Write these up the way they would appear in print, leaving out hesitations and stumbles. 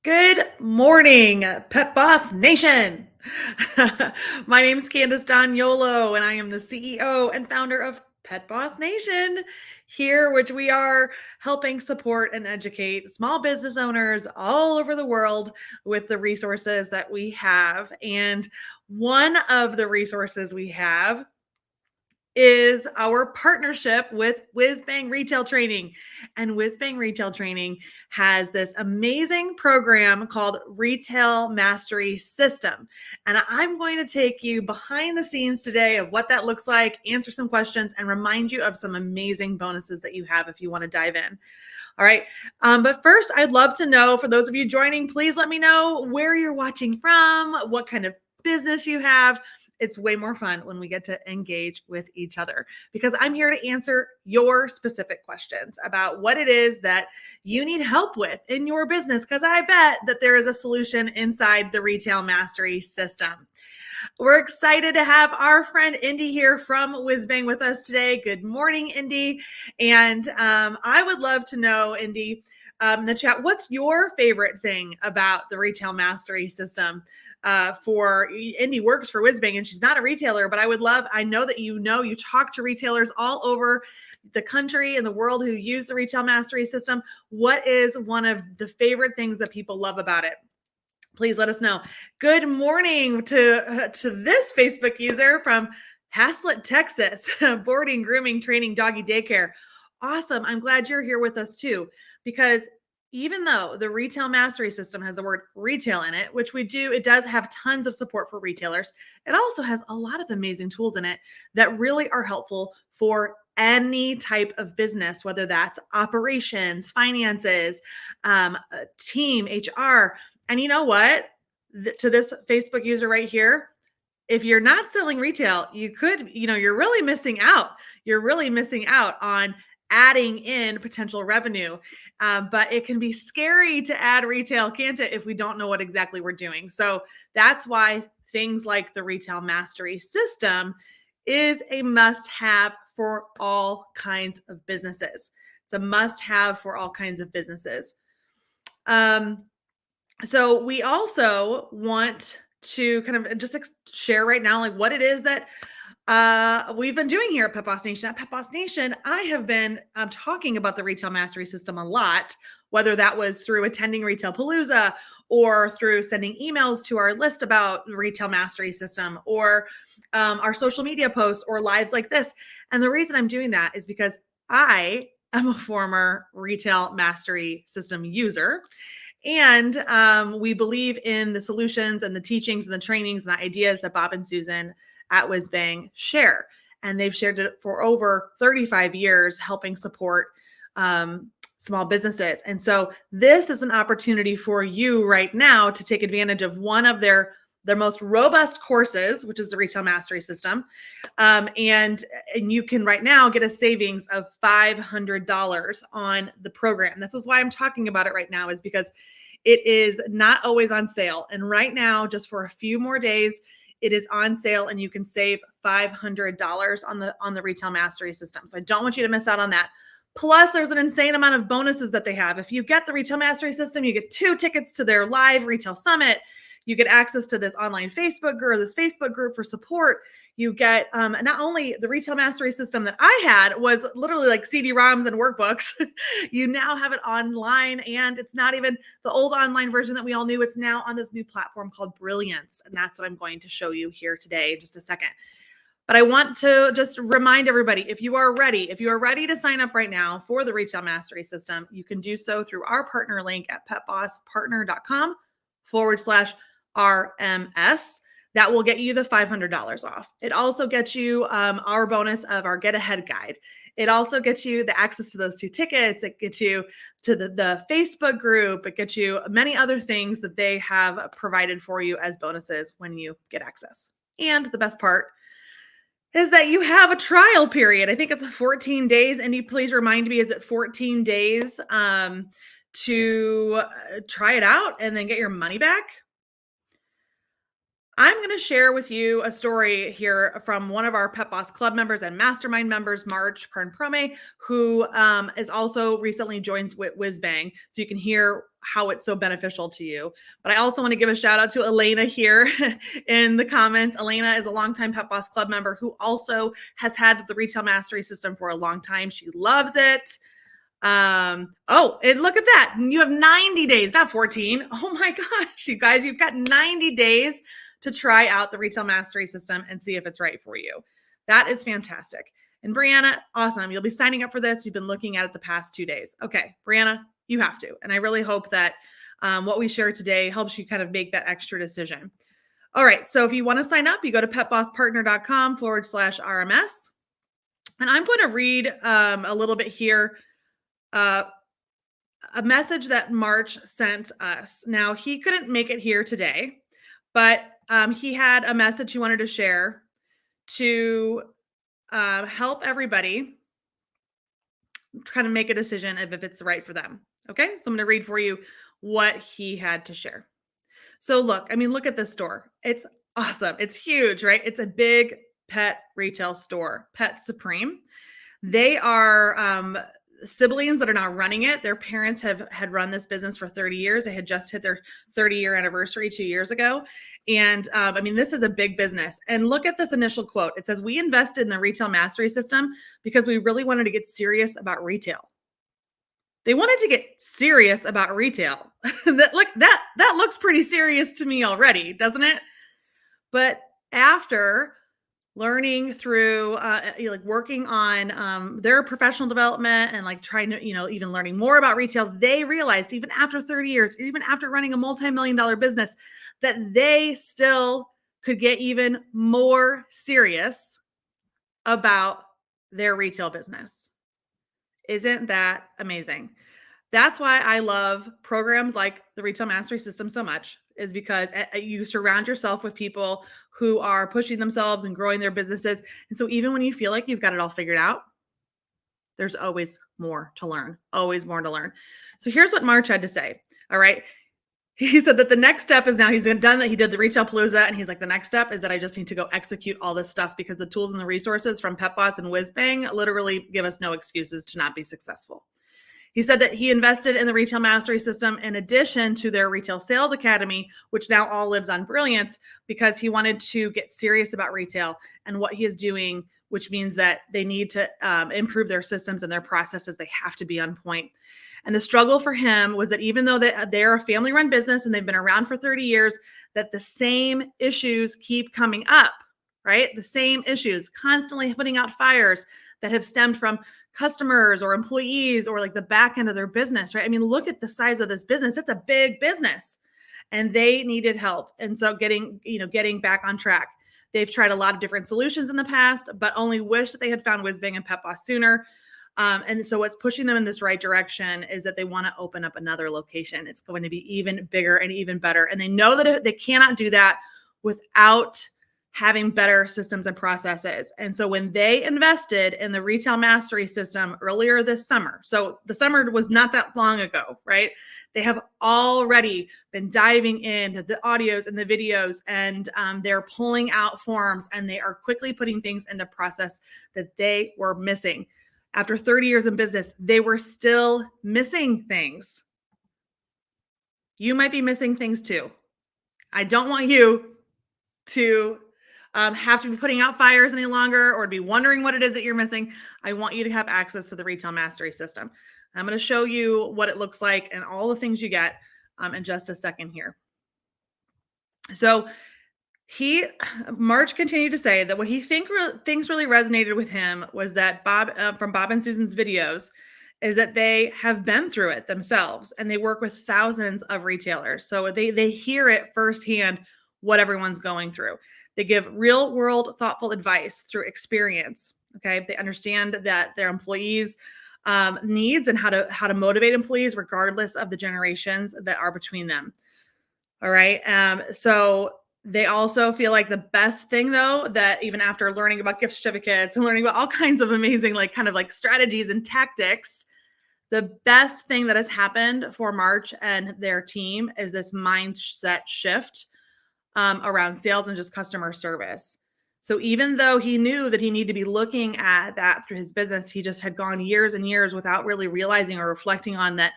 Good morning, Pet Boss Nation. My name is Candace Doniolo, and I am the CEO and founder of Pet Boss Nation, here, which we are helping support and educate small business owners all over the world with the resources that we have. And one of the resources we have is our partnership with WhizBang Retail Training. And WhizBang Retail Training has this amazing program called Retail Mastery System. And I'm going to take you behind the scenes today of what that looks like, answer some questions, and remind you of some amazing bonuses that you have if you want to dive in. All right. But first, I'd love to know, for those of you joining, please let me know where you're watching from, what kind of business you have. It's way more fun when we get to engage with each other, because I'm here to answer your specific questions about what it is that you need help with in your business, because I bet that there is a solution inside the Retail Mastery System. We're excited to have our friend Indy here from WhizBang with us today. Good morning, Indy. And I would love to know, Indy, in the chat, what's your favorite thing about the Retail Mastery System? For Indy works for WhizBang, and she's not a retailer, but I know that you talk to retailers all over the country and the world who use the Retail Mastery System. What is one of the favorite things that people love about it? Please let us know. Good morning to this Facebook user from Haslett, Texas, boarding, grooming, training, doggy daycare. Awesome. I'm glad you're here with us too, because even though the Retail Mastery System has the word retail in it, which it does have tons of support for retailers. It also has a lot of amazing tools in it that really are helpful for any type of business, whether that's operations, finances, team, HR. And you know what? To this Facebook user right here, if you're not selling retail, you're really missing out. You're really missing out on adding in potential revenue. But it can be scary to add retail, can't it, if we don't know what exactly we're doing? So that's why things like the Retail Mastery System is a must-have for all kinds of businesses. It's a must-have for all kinds of businesses. So we also want to kind of just share right now, like what it is that we've been doing here at Pet Boss Nation. At Pet Boss Nation, I have been talking about the Retail Mastery System a lot, whether that was through attending Retail Palooza or through sending emails to our list about the Retail Mastery System, or our social media posts or lives like this. And the reason I'm doing that is because I am a former Retail Mastery System user. And we believe in the solutions and the teachings and the trainings and the ideas that Bob and Susan at WhizBang share. And they've shared it for over 35 years, helping support small businesses. And so this is an opportunity for you right now to take advantage of one of their most robust courses, which is the Retail Mastery System. And you can right now get a savings of $500 on the program. This is why I'm talking about it right now, is because it is not always on sale. And right now, just for a few more days, it is on sale, and you can save $500 on the Retail Mastery System. So I don't want you to miss out on that. Plus, there's an insane amount of bonuses that they have. If you get the Retail Mastery System, you get 2 tickets to their live retail summit. You get access to this online Facebook group for support. You get not only the Retail Mastery System that I had was literally like CD-ROMs and workbooks. You now have it online, and it's not even the old online version that we all knew. It's now on this new platform called Brilliance, and that's what I'm going to show you here today in just a second. But I want to just remind everybody, if you are ready to sign up right now for the Retail Mastery System, you can do so through our partner link at petbosspartner.com/RMS. That will get you the $500 off. It also gets you our bonus of our Get Ahead guide. It also gets you the access to those 2 tickets. It gets you to the Facebook group. It gets you many other things that they have provided for you as bonuses when you get access. And the best part is that you have a trial period. I think it's 14 days. And you please remind me, is it 14 days to try it out and then get your money back? I'm going to share with you a story here from one of our Pet Boss Club members and Mastermind members, March Pern Prome, who is also recently joined with WhizBang. So you can hear how it's so beneficial to you. But I also want to give a shout out to Elena here in the comments. Elena is a longtime Pet Boss Club member who also has had the Retail Mastery System for a long time. She loves it. Oh, and look at that. You have 90 days, not 14. Oh my gosh, you guys, you've got 90 days to try out the Retail Mastery System and see if it's right for you. That is fantastic. And Brianna, awesome. You'll be signing up for this. You've been looking at it the past 2 days. Okay, Brianna, you have to. And I really hope that what we share today helps you kind of make that extra decision. All right, so if you want to sign up, you go to petbosspartner.com/RMS. And I'm going to read a little bit here. A message that March sent us. Now, he couldn't make it here today, but he had a message he wanted to share to help everybody kind of make a decision if it's right for them. Okay, so I'm going to read for you what he had to share. So look, I mean, look at this store. It's awesome. It's huge, right? It's a big pet retail store, Pet Supreme. They are siblings that are now running it. Their parents had run this business for 30 years. They had just hit their 30-year anniversary 2 years ago. And I mean, this is a big business. And look at this initial quote. It says, "We invested in the Retail Mastery System because we really wanted to get serious about retail." They wanted to get serious about retail. that looks pretty serious to me already, doesn't it? But after learning through like working on their professional development and like trying to, even learning more about retail, they realized even after 30 years, even after running a multi-million-dollar business, that they still could get even more serious about their retail business. Isn't that amazing? That's why I love programs like the Retail Mastery System so much, is because you surround yourself with people who are pushing themselves and growing their businesses. And so even when you feel like you've got it all figured out, there's always more to learn, always more to learn. So here's what March had to say. All right. He said that the next step is now he's done that. He did the Retail Palooza, and he's like, the next step is that I just need to go execute all this stuff because the tools and the resources from Pet Boss and WhizBang literally give us no excuses to not be successful. He said that he invested in the Retail Mastery System in addition to their Retail Sales Academy, which now all lives on Brilliance, because he wanted to get serious about retail and what he is doing, which means that they need to improve their systems and their processes. They have to be on point. And the struggle for him was that even though they're a family-run business and they've been around for 30 years, that the same issues keep coming up, right? The same issues, constantly putting out fires that have stemmed from customers or employees or like the back end of their business, right? I mean, look at the size of this business. It's a big business and they needed help. And so getting back on track. They've tried a lot of different solutions in the past, but only wish that they had found WhizBang and Pet Boss sooner. And so what's pushing them in this right direction is that they want to open up another location. It's going to be even bigger and even better. And they know that they cannot do that without having better systems and processes. And so when they invested in the Retail Mastery System earlier this summer, so the summer was not that long ago, right? They have already been diving into the audios and the videos, and they're pulling out forms, and they are quickly putting things into process that they were missing. After 30 years in business, they were still missing things. You might be missing things too. I don't want you to have to be putting out fires any longer or to be wondering what it is that you're missing. I want you to have access to the Retail Mastery System. I'm going to show you what it looks like and all the things you get in just a second here. So March continued to say that what he thinks really resonated with him was that from Bob and Susan's videos, is that they have been through it themselves and they work with thousands of retailers. So they hear it firsthand what everyone's going through. They give real world thoughtful advice through experience. Okay. They understand that their employees needs and how to motivate employees regardless of the generations that are between them. All right. So they also feel like the best thing, though, that even after learning about gift certificates and learning about all kinds of amazing, kind of strategies and tactics, the best thing that has happened for March and their team is this mindset shift around sales and just customer service. So even though he knew that he needed to be looking at that through his business, he just had gone years and years without really realizing or reflecting on that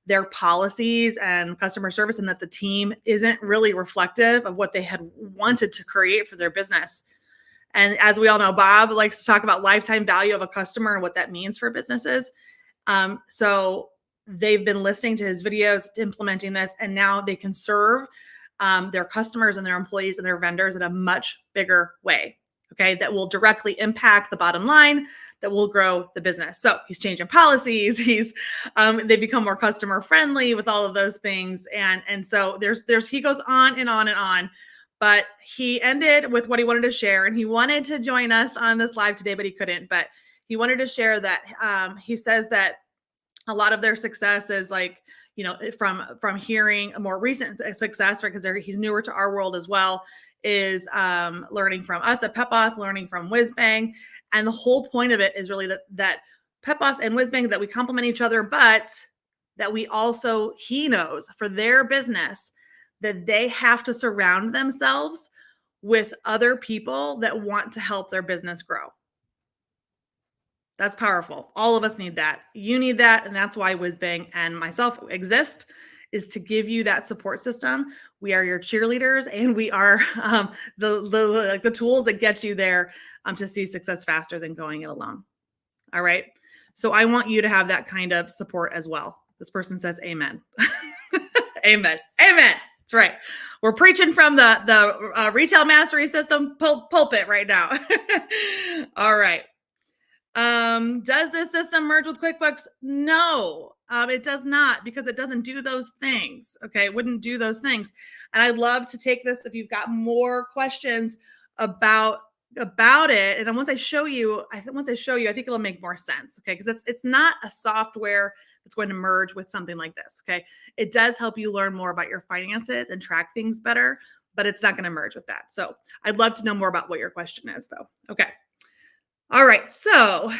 their policies and customer service, and that the team isn't really reflective of what they had wanted to create for their business. And as we all know, Bob likes to talk about lifetime value of a customer and what that means for businesses. So they've been listening to his videos, implementing this, and now they can serve their customers and their employees and their vendors in a much bigger way. Okay, that will directly impact the bottom line, that will grow the business. So he's changing policies. They become more customer friendly with all of those things, and so he goes on and on and on. But he ended with what he wanted to share, and he wanted to join us on this live today, but he couldn't. But he wanted to share that he says that a lot of their success is like, from hearing a more recent success, right? Because he's newer to our world as well, is learning from us at Pet Boss, learning from WhizBang. And the whole point of it is really that Pet Boss and WhizBang, that we complement each other, but that we also, he knows for their business, that they have to surround themselves with other people that want to help their business grow. That's powerful. All of us need that. You need that. And that's why WhizBang and myself exist, is to give you that support system. We are your cheerleaders, and we are the tools that get you there to see success faster than going it alone. All right. So I want you to have that kind of support as well. This person says amen. Amen. Amen. That's right. We're preaching from the retail mastery system pulpit right now. All right. Does this system merge with QuickBooks? No, it does not, because it doesn't do those things. Okay. It wouldn't do those things. And I'd love to take this if you've got more questions about it. And once I show you, I think it'll make more sense. Okay. Because it's not a software that's going to merge with something like this. Okay. It does help you learn more about your finances and track things better, but it's not going to merge with that. So I'd love to know more about what your question is, though. Okay. All right. So,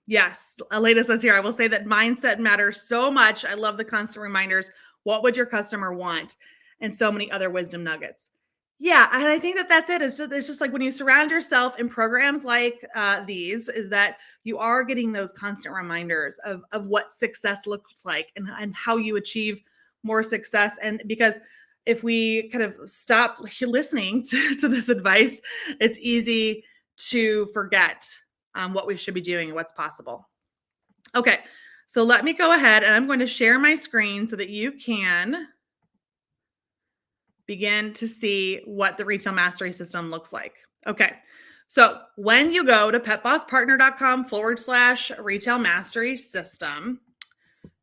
yes, Aleda says here, I will say that mindset matters so much. I love the constant reminders. What would your customer want? And so many other wisdom nuggets. Yeah. And I think that's it. It's just like when you surround yourself in programs like these, is that you are getting those constant reminders of what success looks like, and how you achieve more success. And because if we kind of stop listening to this advice, it's easy to forget what we should be doing and what's possible. Okay, so let me go ahead, and I'm going to share my screen so that you can begin to see what the retail mastery system looks like. Okay, so when you go to petbosspartner.com/retail mastery system,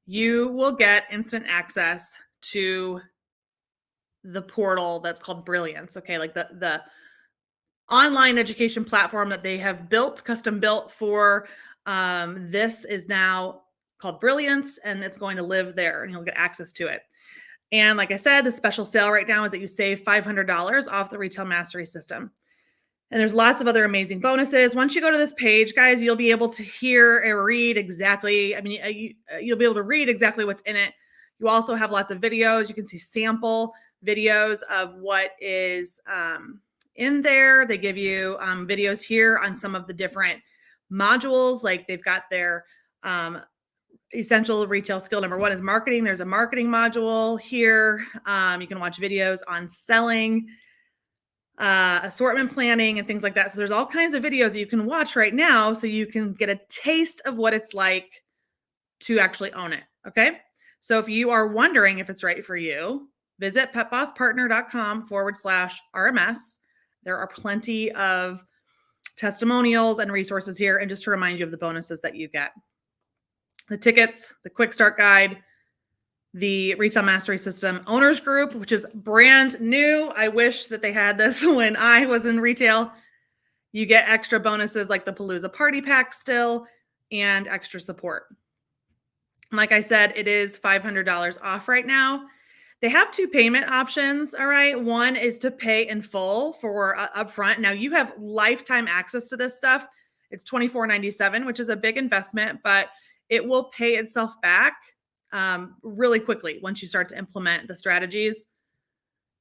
you will get instant access to the portal that's called Brilliance. Okay, like the online education platform that they have built, custom built for this, is now called Brilliance, and it's going to live there, and you'll get access to it. And like I said, the special sale right now is that you save $500 off the retail mastery system. And there's lots of other amazing bonuses. Once you go to this page, guys, you'll be able to hear or read exactly, you'll be able to read exactly what's in it. You also have lots of videos. You can see sample videos of what is in there. They give you videos here on some of the different modules. Like they've got their essential retail skill number 1 is marketing. There's a marketing module here. You can watch videos on selling, assortment planning, and things like that. So there's all kinds of videos that you can watch right now, so you can get a taste of what it's like to actually own it. Okay. So if you are wondering if it's right for you, visit petbosspartner.com/RMS. There are plenty of testimonials and resources here. And just to remind you of the bonuses that you get: the tickets, the quick start guide, the retail mastery system owners group, which is brand new. I wish that they had this when I was in retail. You get extra bonuses like the Palooza party pack still, and extra support. Like I said, it is $500 off right now. They have 2 payment options. All right. One is to pay in full for upfront. Now you have lifetime access to this stuff. It's $24.97, which is a big investment, but it will pay itself back really quickly once you start to implement the strategies.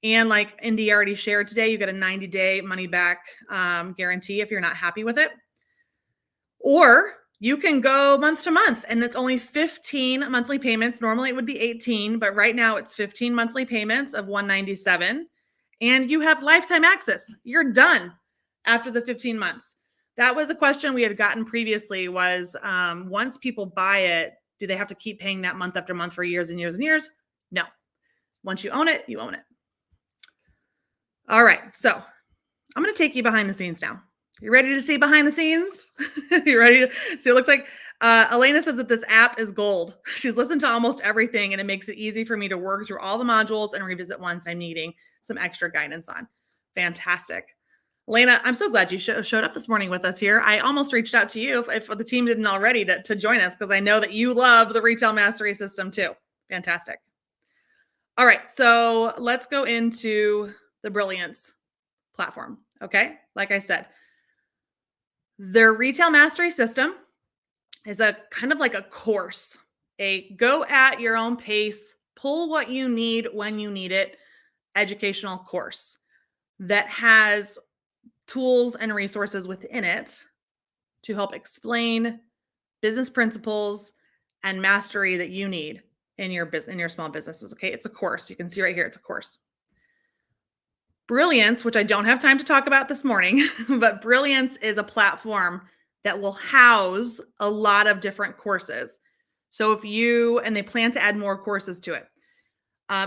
And like Indy already shared today, you get a 90-day money back guarantee if you're not happy with it. Or You can go month to month, and it's only 15 monthly payments. Normally it would be 18, but right now it's 15 monthly payments of $197, and you have lifetime access. You're done after the 15 months. That was a question we had gotten previously, was once people buy it, do they have to keep paying that month after month for years and years and years? No. Once you own it, you own it. All right, so I'm going to take you behind the scenes now. You ready to see behind the scenes? You ready to see? It looks like Elena says that this app is gold. She's listened to almost everything, and it makes it easy for me to work through all the modules and revisit ones I'm needing some extra guidance on. Fantastic. Elena, I'm so glad you showed up this morning with us here. I almost reached out to you if the team didn't already to join us, because I know that you love the Retail Mastery System too. Fantastic. All right, so let's go into the Brilliance platform. Okay, like I said, their Retail Mastery System is a kind of like a course, a go at your own pace, pull what you need when you need it educational course that has tools and resources within it to help explain business principles and mastery that you need in your business, in your small businesses. Okay, it's a course. You can see right here, it's a course. Brilliance, which I don't have time to talk about this morning, but Brilliance is a platform that will house a lot of different courses. So and they plan to add more courses to it.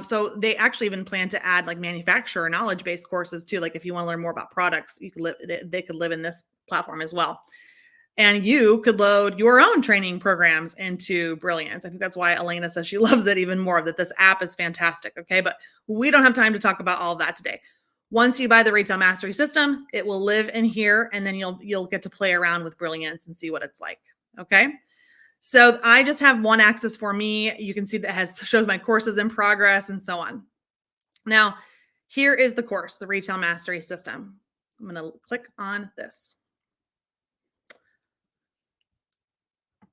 So they actually even plan to add like manufacturer knowledge-based courses too. Like if you want to learn more about products, they could live in this platform as well. And you could load your own training programs into Brilliance. I think that's why Elena says she loves it even more, that this app is fantastic. Okay, but we don't have time to talk about all of that today. Once you buy the Retail Mastery System, it will live in here, and then you'll get to play around with Brilliance and see what it's like. Okay. So I just have one axis for me. You can see that shows my courses in progress and so on. Now, here is the course, the Retail Mastery System. I'm going to click on this.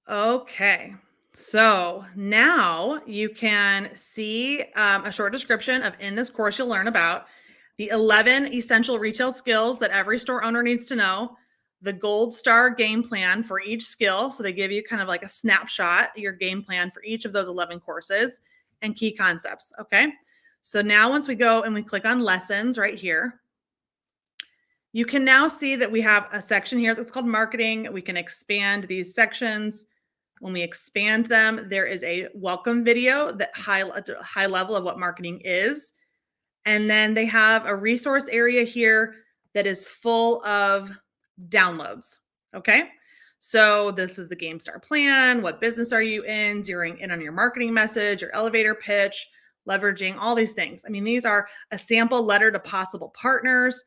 Okay, so now you can see a short description of, in this course, you'll learn about the 11 essential retail skills that every store owner needs to know, the gold star game plan for each skill. So they give you kind of like a snapshot, your game plan for each of those 11 courses, and key concepts. Okay, so now once we go and we click on lessons right here, you can now see that we have a section here that's called marketing. We can expand these sections. When we expand them, there is a welcome video that high level of what marketing is. And then they have a resource area here that is full of downloads. Okay. So this is the Game Star plan. What business are you in? Zeroing in on your marketing message, your elevator pitch, leveraging all these things. I mean, these are a sample letter to possible partners,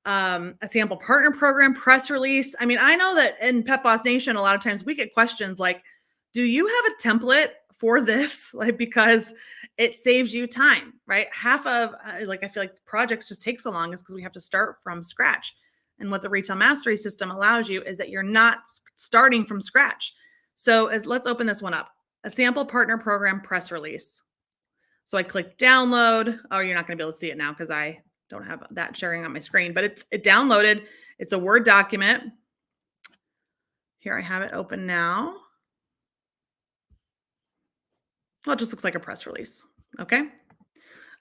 a sample partner program, press release. I mean, I know that in Pet Boss Nation, a lot of times we get questions like, do you have a template for this? Like, because it saves you time, right? Half of I feel like the projects just take so long is because we have to start from scratch. And what the Retail Mastery System allows you is that you're not starting from scratch. So let's open this one up. A sample partner program press release. So I click download. Oh, you're not going to be able to see it now because I don't have that sharing on my screen, but it downloaded. It's a Word document. Here I have it open now. Well, it just looks like a press release. Okay.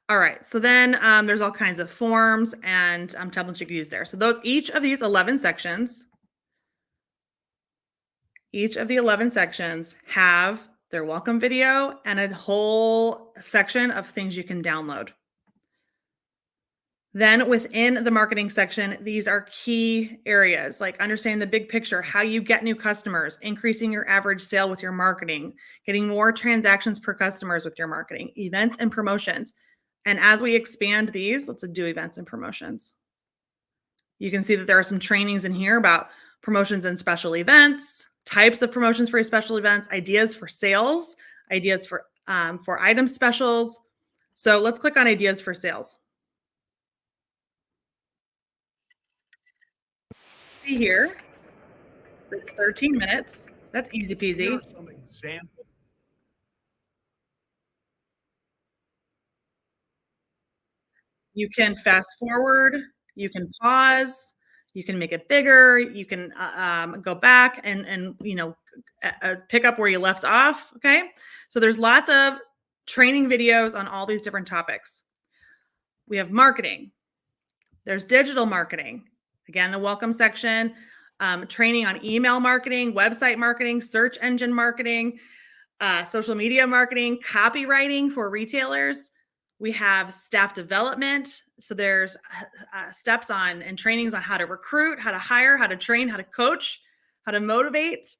All right. So then there's all kinds of forms and templates you can use there. So each of these 11 sections, have their welcome video and a whole section of things you can download. Then within the marketing section, these are key areas like understanding the big picture, how you get new customers, increasing your average sale with your marketing, getting more transactions per customers with your marketing, events and promotions. And as we expand these, let's do events and promotions. You can see that there are some trainings in here about promotions and special events, types of promotions for special events, ideas for sales, ideas for item specials. So let's click on ideas for sales. See here, it's 13 minutes. That's easy peasy. Here are some examples. You can fast forward, you can pause, You can make it bigger. You can go back and pick up where you left off. Okay, so there's lots of training videos on all these different topics. We have marketing. There's digital marketing. Again, the welcome section. Training on email marketing, website marketing, search engine marketing, social media marketing, copywriting for retailers. We have staff development. So there's steps on and trainings on how to recruit, how to hire, how to train, how to coach, how to motivate.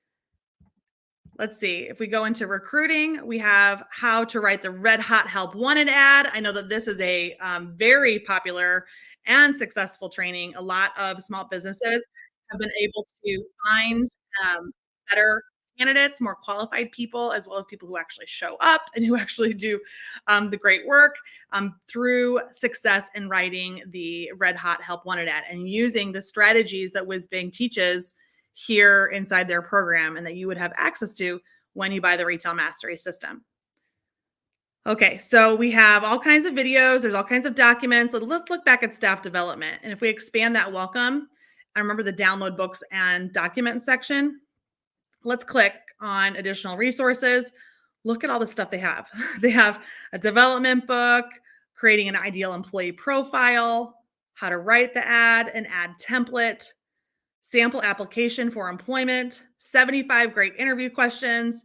Let's see. If we go into recruiting, we have how to write the red hot help wanted ad. I know that this is a very popular and successful training. A lot of small businesses have been able to find better candidates, more qualified people, as well as people who actually show up and who actually do the great work through success in writing the red hot help wanted ad and using the strategies that WhizBang teaches here inside their program and that you would have access to when you buy the Retail Mastery System. Okay, so we have all kinds of videos. There's all kinds of documents. So let's look back at staff development. And if we expand that welcome, I remember the download books and documents section. Let's click on additional resources. Look at all the stuff they have. They have a development book, creating an ideal employee profile, how to write the ad, an ad template, sample application for employment, 75 great interview questions.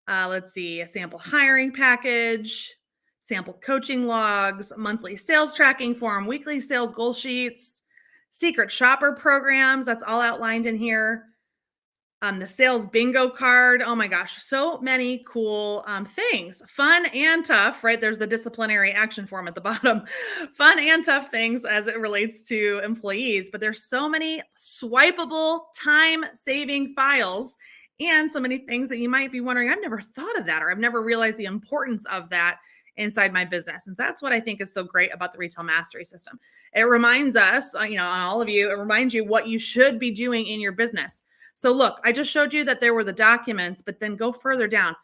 Let's see, a sample hiring package, sample coaching logs, monthly sales tracking form, weekly sales goal sheets, secret shopper programs. That's all outlined in here. The sales bingo card. Oh my gosh, so many cool things. Fun and tough, right? There's the disciplinary action form at the bottom. Fun and tough things as it relates to employees, but there's so many swipeable, time-saving files and so many things that you might be wondering, I've never thought of that, or I've never realized the importance of that inside my business. And that's what I think is so great about the Retail Mastery System. It reminds us, on all of you, it reminds you what you should be doing in your business. So look, I just showed you that there were the documents, but then go further down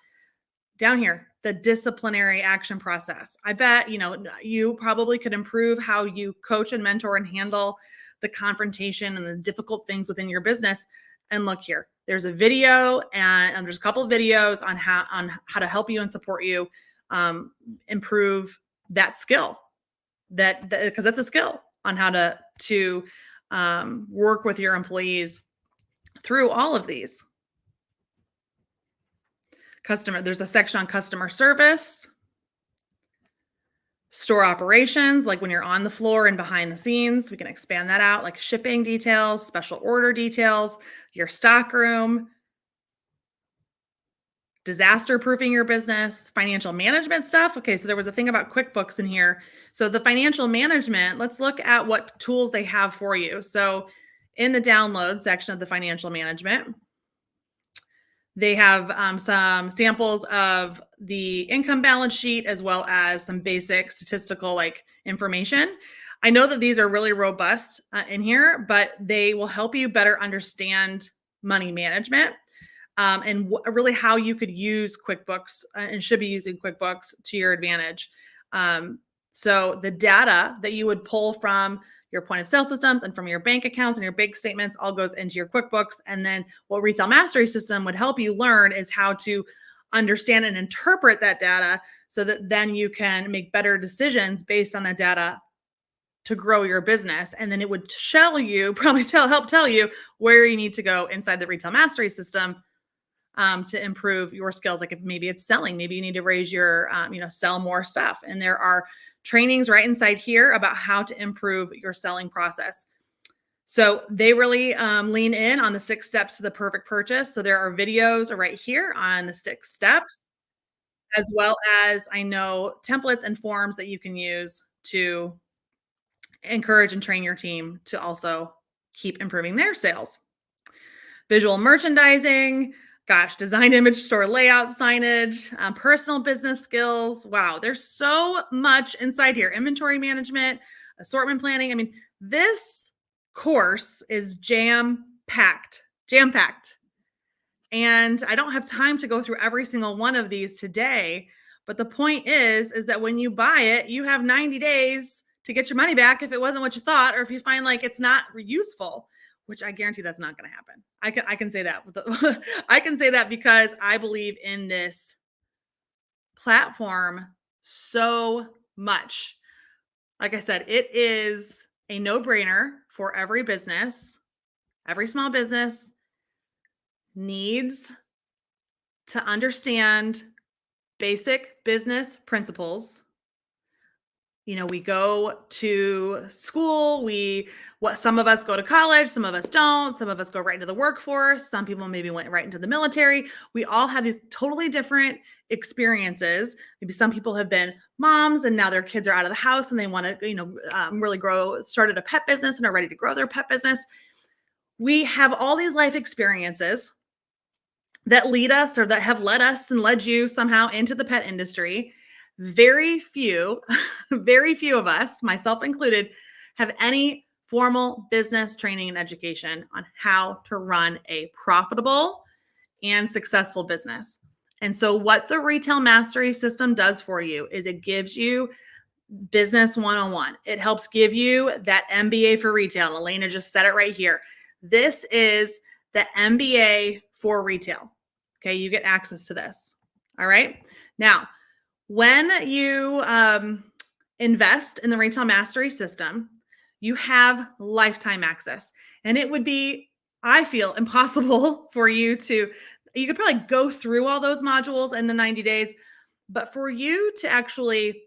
here, the disciplinary action process. I bet, you probably could improve how you coach and mentor and handle the confrontation and the difficult things within your business. And look here, there's a video and there's a couple of videos on how to help you and support you improve that skill because that's a skill on how to work with your employees through all of these. There's a section on customer service, store operations, like when you're on the floor and behind the scenes, we can expand that out, like shipping details, special order details, your stock room, disaster proofing your business, financial management stuff. Okay, so there was a thing about QuickBooks in here. So the financial management, let's look at what tools they have for you. So in the download section of the financial management, they have some samples of the income balance sheet as well as some basic statistical information. I know that these are really robust in here, but they will help you better understand money management and really how you could use QuickBooks and should be using QuickBooks to your advantage. So the data that you would pull from your point of sale systems and from your bank accounts and your bank statements all goes into your QuickBooks. And then what Retail Mastery System would help you learn is how to understand and interpret that data so that then you can make better decisions based on that data to grow your business. And then it would help tell you where you need to go inside the Retail Mastery System to improve your skills. Like if maybe it's selling, maybe you need to raise your, sell more stuff. And there are trainings right inside here about how to improve your selling process. So they really lean in on the 6 steps to the perfect purchase. So there are videos right here on the 6 steps, as well as I know templates and forms that you can use to encourage and train your team to also keep improving their sales. Visual merchandising, design, image, store layout, signage, personal business skills. Wow, there's so much inside here. Inventory management, assortment planning. I mean, this course is jam-packed. And I don't have time to go through every single one of these today. But the point is that when you buy it, you have 90 days to get your money back if it wasn't what you thought, or if you find like it's not useful, which I guarantee that's not going to happen. I can say that I can say that because I believe in this platform so much. Like I said, it is a no-brainer for every business. Every small business needs to understand basic business principles. We go to school, some of us go to college, some of us don't, some of us go right into the workforce, some people maybe went right into the military. We all have these totally different experiences. Maybe some people have been moms and now their kids are out of the house and they want to, really started a pet business and are ready to grow their pet business. We have all these life experiences that lead us or that have led us and led you somehow into the pet industry. Very few, very few of us, myself included, have any formal business training and education on how to run a profitable and successful business. And so what the Retail Mastery System does for you is it gives you business 101. It helps give you that MBA for retail. Elena just said it right here. This is the MBA for retail. Okay, you get access to this. All right. Now, when you invest in the Retail Mastery System, you have lifetime access. And it would be, I feel, impossible for you could probably go through all those modules in the 90 days, but for you to actually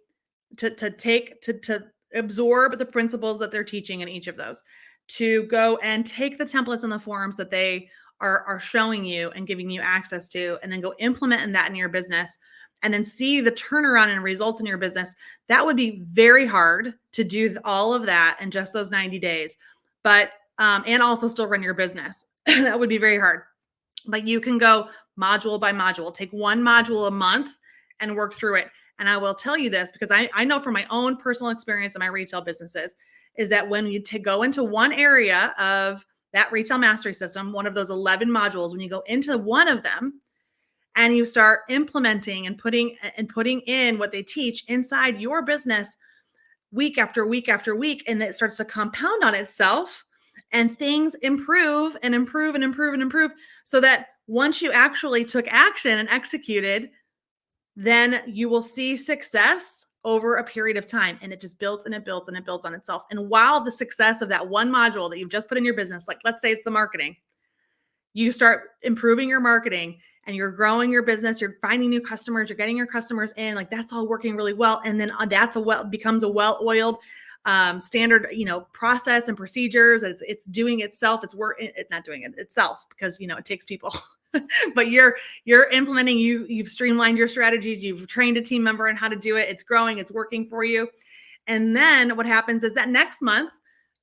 to absorb the principles that they're teaching in each of those, to go and take the templates and the forms that they are showing you and giving you access to, and then go implement that in your business, and then see the turnaround and results in your business. That would be very hard to do all of that in just those 90 days, but and also still run your business. That would be very hard. But you can go module by module, take one module a month and work through it. And I will tell you this because I know from my own personal experience in my retail businesses, is that when you go into one area of that Retail Mastery System, one of those 11 modules, when you go into one of them and you start implementing and putting in what they teach inside your business week after week after week, and it starts to compound on itself, and things improve and improve and improve and improve, so that once you actually took action and executed, then you will see success over a period of time, and it just builds and it builds and it builds on itself. And while the success of that one module that you've just put in your business, like let's say it's the marketing, you start improving your marketing and you're growing your business, you're finding new customers, you're getting your customers in, like that's all working really well. And then becomes a well-oiled standard, process and procedures. It's doing itself. It's not doing it itself because, it takes people, but you're implementing, you've streamlined your strategies. You've trained a team member on how to do it. It's growing, it's working for you. And then what happens is that next month,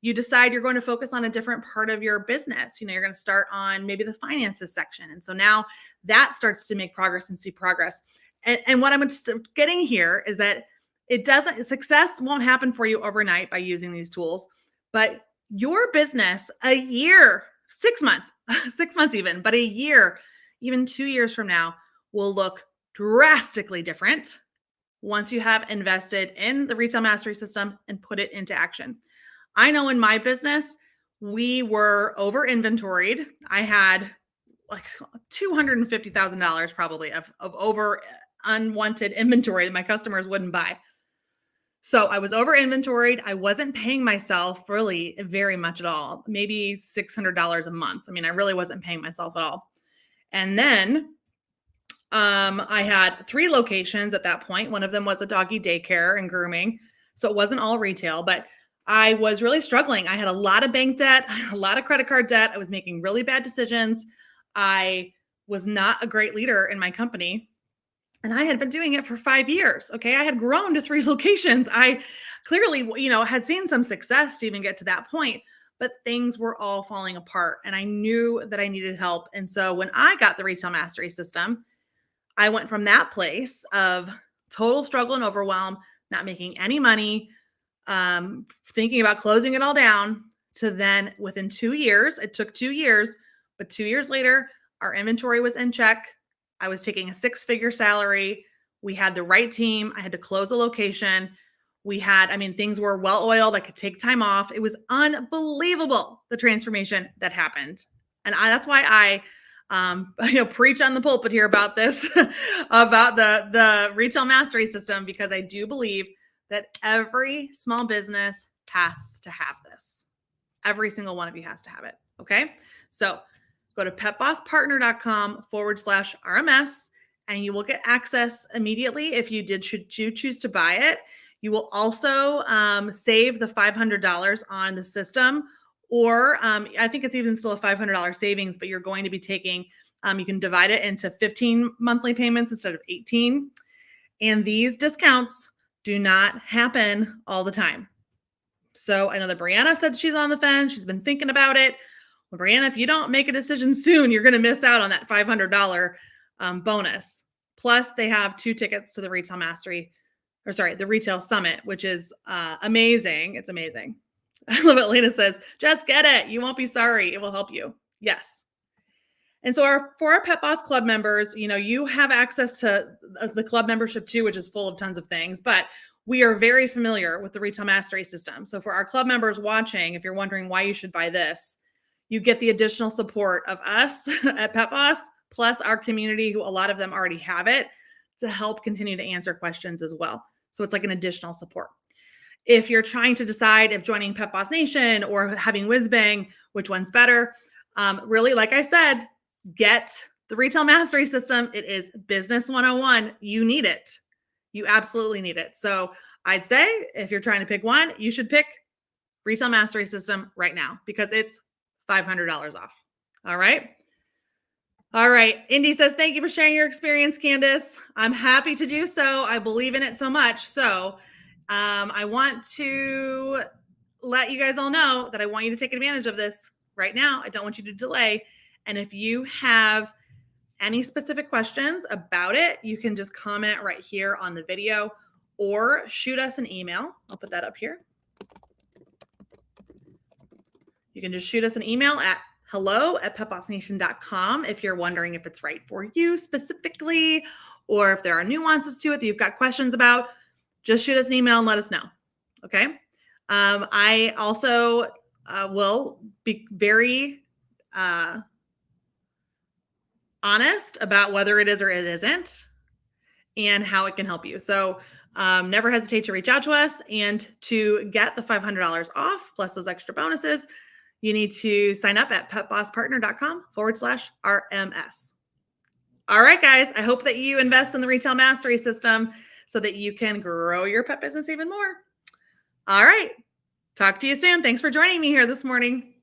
you decide you're going to focus on a different part of your business. You're going to start on maybe the finances section. And so now that starts to make progress and see progress. And what I'm getting here is that success won't happen for you overnight by using these tools, but your business a year, 6 months, 6 months even, but a year, even 2 years from now will look drastically different once you have invested in the Retail Mastery System and put it into action. I know in my business, we were over inventoried. I had like $250,000 probably of over unwanted inventory that my customers wouldn't buy. So I was over inventoried. I wasn't paying myself really very much at all, maybe $600 a month. I mean, I really wasn't paying myself at all. And then I had 3 locations at that point. One of them was a doggy daycare and grooming. So it wasn't all retail, but I was really struggling. I had a lot of bank debt, a lot of credit card debt. I was making really bad decisions. I was not a great leader in my company. And I had been doing it for 5 years. Okay. I had grown to 3 locations. I clearly, had seen some success to even get to that point, but things were all falling apart. And I knew that I needed help. And so when I got the Retail Mastery System, I went from that place of total struggle and overwhelm, not making any money, thinking about closing it all down, to then within 2 years, it took 2 years, but 2 years later, our inventory was in check. I was taking a 6-figure salary. We had the right team. I had to close a location. We had, I mean, things were well oiled. I could take time off. It was unbelievable, the transformation that happened. And that's why I preach on the pulpit here about this, about the retail mastery system, because I do believe that every small business has to have this. Every single one of you has to have it. Okay. So go to petbosspartner.com/RMS and you will get access immediately if you choose to buy it. You will also save the $500 on the system, or I think it's even still a $500 savings, but you're going to be taking, you can divide it into 15 monthly payments instead of 18. And these discounts do not happen all the time. So I know that Brianna said she's on the fence. She's been thinking about it. Well, Brianna, if you don't make a decision soon, you're going to miss out on that $500 bonus. Plus, they have 2 tickets to the Retail Mastery, the Retail Summit, which is amazing. It's amazing. I love it. Lena says, just get it. You won't be sorry. It will help you. Yes. And so for our Pet Boss Club members, you have access to the club membership too, which is full of tons of things, but we are very familiar with the Retail Mastery system. So for our club members watching, if you're wondering why you should buy this, you get the additional support of us at Pet Boss, plus our community, who a lot of them already have it, to help continue to answer questions as well. So it's like an additional support. If you're trying to decide if joining Pet Boss Nation or having WhizBang, which one's better, really, like I said, get the Retail Mastery system. It is business 101. You need it. You absolutely need it. So I'd say if you're trying to pick one, you should pick Retail Mastery system right now because it's $500 off. All right. All right. Indy says, thank you for sharing your experience, Candace. I'm happy to do so. I believe in it so much. So I want to let you guys all know that I want you to take advantage of this right now. I don't want you to delay. And if you have any specific questions about it, you can just comment right here on the video or shoot us an email. I'll put that up here. You can just shoot us an email at hello@petbossnation.com if you're wondering if it's right for you specifically, or if there are nuances to it that you've got questions about. Just shoot us an email and let us know. Okay. I also will be very honest about whether it is or it isn't and how it can help you. So never hesitate to reach out to us. And to get the $500 off plus those extra bonuses, you need to sign up at petbosspartner.com/RMS. All right, guys. I hope that you invest in the Retail Mastery system so that you can grow your pet business even more. All right. Talk to you soon. Thanks for joining me here this morning.